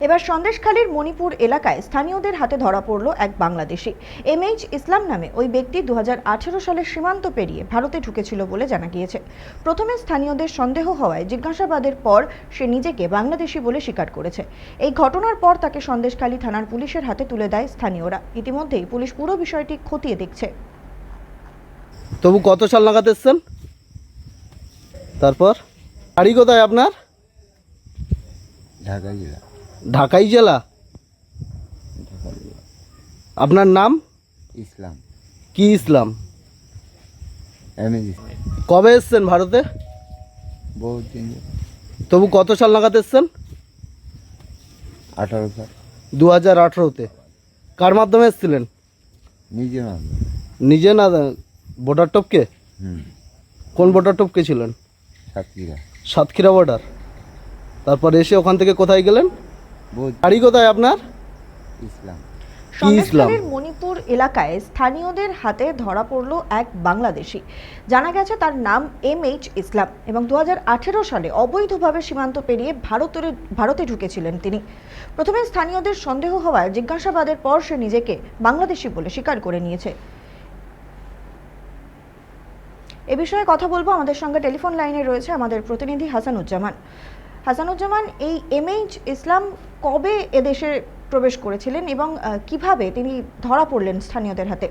এবার সন্দেশখালীর মণিপুর এলাকায় স্থানীয়দের হাতে ধরা পড়ল এক বাংলাদেশি। এমএইচ ইসলাম নামে ওই ব্যক্তি 2018 সালের সীমান্ত পেরিয়ে ভারতে ঢুকেছিল বলে জানা গিয়েছে। প্রথমে স্থানীয়দের সন্দেহ হওয়ায় জিজ্ঞাসাবাদের পর সে নিজেকে বাংলাদেশি বলে স্বীকার করেছে। এই ঘটনার পর তাকে সন্দেশখালী থানার পুলিশের হাতে তুলে দেয় স্থানীয়রা। ইতিমধ্যেই পুলিশ পুরো বিষয়টি খতিয়ে দেখছে। তবু কত সাল নাগাদ এসছেন? তারপর বাড়ি কোথায় আপনার? ঢাকা জেলা। ঢাকাই জেলা। আপনার নাম? ইসলাম। কি ইসলাম? এমএজ। কবে এসছেন ভারতে? বহুত দিন। তবু কত সাল নাগাদ এসছেন? 18 সাল। 2018-তে। কার মাধ্যমে এসেছিলেন? নিজে না। নিজে না, বর্ডার টপকে? কোন বর্ডার টপকে ছিলেন? সাতক্ষীরা। সাতক্ষীরা বর্ডার। তারপর এসে ওখান থেকে কোথায় গেলেন? বাড়ি কোথায় আপনার? ইসলাম। সন্দেশখালীর মণিপুর এলাকায় স্থানীয়দের হাতে ধরা পড়ল এক বাংলাদেশি। জানা গেছে তার নাম এমএইচ ইসলাম এবং 2018 সালে অবৈধভাবে সীমান্ত পেরিয়ে ভারতে ঢুকেছিলেন তিনি। প্রথমে স্থানীয়দের সন্দেহ হওয়ায় জিজ্ঞাসাবাদের পর সে নিজেকে বাংলাদেশি বলে স্বীকার করে নিয়েছে। এ বিষয়ে কথা বলবো, আমাদের সঙ্গে টেলিফোন লাইনে রয়েছে আমাদের প্রতিনিধি হাসানুজ্জামান। হাসানুজ্জামান, এই এমএইচ ইসলাম কবে এদেশে প্রবেশ করেছিলেন এবং কিভাবে তিনি ধরা পড়লেন স্থানীয়দের হাতে?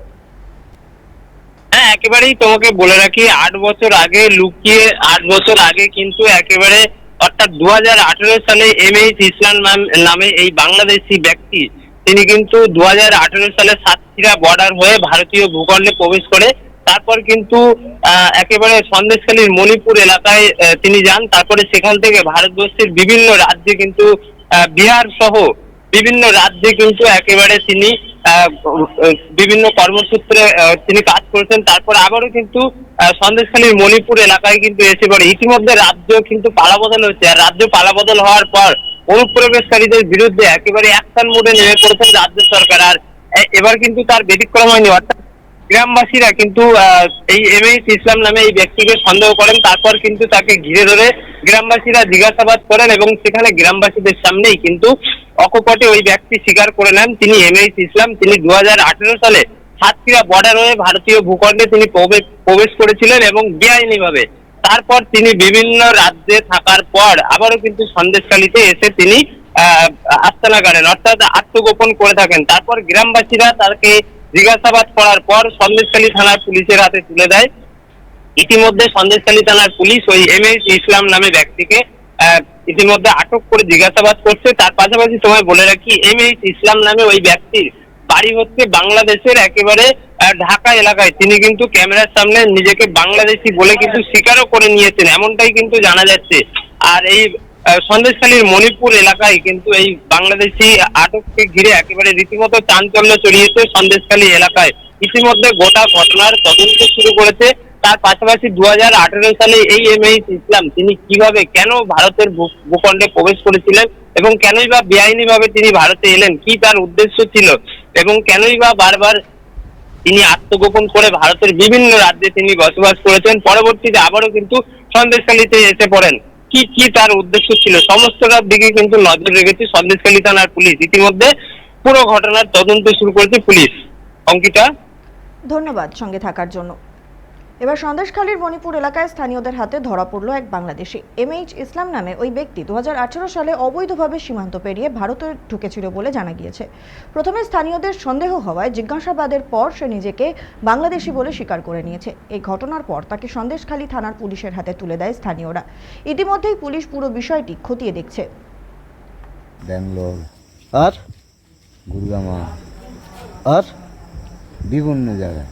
হ্যাঁ, একেবারেই তোমাকে বলে রাখি, 8 বছর আগে লুকিয়ে 8 বছর আগে কিন্তু একেবারে অর্থাৎ 2018 সালে এমএইচ ইসলাম নামে এই বাংলাদেশি ব্যক্তি তিনি কিন্তু 2018 সালে সাতক্ষীরা বর্ডার হয়ে ভারতীয় ভূখণ্ডে প্রবেশ করে তারপর কিন্তু একেবারে সন্দেশখালীর মণিপুর এলাকায় তিনি যান। তারপরে সেখান থেকে ভারতবর্ষের বিভিন্ন রাজ্যে কিন্তু বিহার সহ বিভিন্ন রাজ্যে কিন্তু একেবারে তিনি বিভিন্ন কর্মসূত্রে তিনি কাজ করেছেন। তারপর আবারও কিন্তু সন্দেশখালীর মণিপুর এলাকায় কিন্তু এসে পড়ে। ইতিমধ্যে রাজ্য কিন্তু পালাবদল হচ্ছে, আর রাজ্য পালাবদল হওয়ার পর অনুপ্রবেশকারীদের বিরুদ্ধে একেবারে অ্যাকশন মোডে নেমে পড়েছেন রাজ্য সরকার। আর এবার কিন্তু তার ব্যতিক্রম হয়নি, অর্থাৎ গ্রামবাসীরা কিন্তু এই এমএইচ ইসলাম নামে এই ব্যক্তিকে সন্দেহ করেন। তারপর কিন্তু তাকে ঘিরে ধরে গ্রামবাসীরা জিজ্ঞাসাবাদ করেন এবং সেখানে গ্রামবাসীদের সামনেই কিন্তু অকপটে ওই ব্যক্তি স্বীকার করে নেন তিনি এমএইচ ইসলাম। তিনি 2018 সালে সাতক্ষীরা বর্ডার হয়ে ভারতীয় ভূখণ্ডে তিনি প্রবেশ করেছিলেন এবং বেআইনিভাবে। তারপর তিনি বিভিন্ন রাজ্যে থাকার পর আবারও কিন্তু সন্দেশখালীতে এসে তিনি আস্তানা গাড়েন, অর্থাৎ আত্মগোপন করে থাকেন। তারপর গ্রামবাসীরা তাকে জিজ্ঞাসাবাদ করার পর সন্দেশখালী থানার পুলিশের হাতে তুলে দেয়। ইতিমধ্যে সন্দেশখালী থানার পুলিশ ওই এমএইচ ইসলাম নামে ব্যক্তিকে ইতিমধ্যে আটক করে জিজ্ঞাসাবাদ করছে। তার পাশাপাশি তোমায় বলে রাখি, এমএইচ ইসলাম নামে ওই ব্যক্তির বাড়ি হচ্ছে বাংলাদেশের একেবারে ঢাকা এলাকায়। তিনি কিন্তু ক্যামেরার সামনে নিজেকে বাংলাদেশি বলে কিন্তু স্বীকারও করে নিয়েছেন, এমনটাই কিন্তু জানা যাচ্ছে। আর এই সন্দেশখালীর মণিপুর এলাকায় কিন্তু এই বাংলাদেশি আটককে ঘিরে একেবারে রীতিমতো চাঞ্চল্য ছড়িয়েছে সন্দেশখালী এলাকায়। ইতিমধ্যে গোটা ঘটনার তদন্ত শুরু করেছে। তার পাশাপাশি 2018 সালে এই এমএইচ ইসলাম তিনি কিভাবে কেন ভারতের ভূখণ্ডে প্রবেশ করেছিলেন এবং কেনই বা বেআইনিভাবে তিনি ভারতে এলেন, কি তার উদ্দেশ্য ছিল এবং কেনই বা বারবার তিনি আত্মগোপন করে ভারতের বিভিন্ন রাজ্যে তিনি বসবাস করেছেন, পরবর্তীতে আবারও কিন্তু সন্দেশখালীতে এসে পড়েন, কি কি তার উদ্দেশ্য ছিল, সমস্তটার দিকে কিন্তু নজর রেখেছে সন্দেশখালী থানার পুলিশ। ইতিমধ্যে পুরো ঘটনার তদন্ত শুরু করেছে পুলিশ। অঙ্কিতা, ধন্যবাদ সঙ্গে থাকার জন্য। এবার সন্দেশখালীর মণিপুর এলাকায় স্থানীয়দের হাতে ধরা পড়ল এক বাংলাদেশি। এমএইচ ইসলাম নামে ওই ব্যক্তি 2018 সালে অবৈধভাবে সীমান্ত পেরিয়ে ভারতে ঢুকেছিল বলে জানা গিয়েছে। প্রথমে স্থানীয়দের সন্দেহ হওয়ায় জিজ্ঞাসাবাদের পর সে নিজেকে বাংলাদেশি বলে স্বীকার করে নিয়েছে। এই ঘটনার পর তাকে সন্দেশখালী থানার পুলিশের হাতে তুলে দেয় স্থানীয়রা। ইতিমধ্যেই পুলিশ পুরো বিষয়টি খতিয়ে দেখছে। ব্যাঙ্গালোর আর গুরগামা আর বিভিন্ন জায়গায়।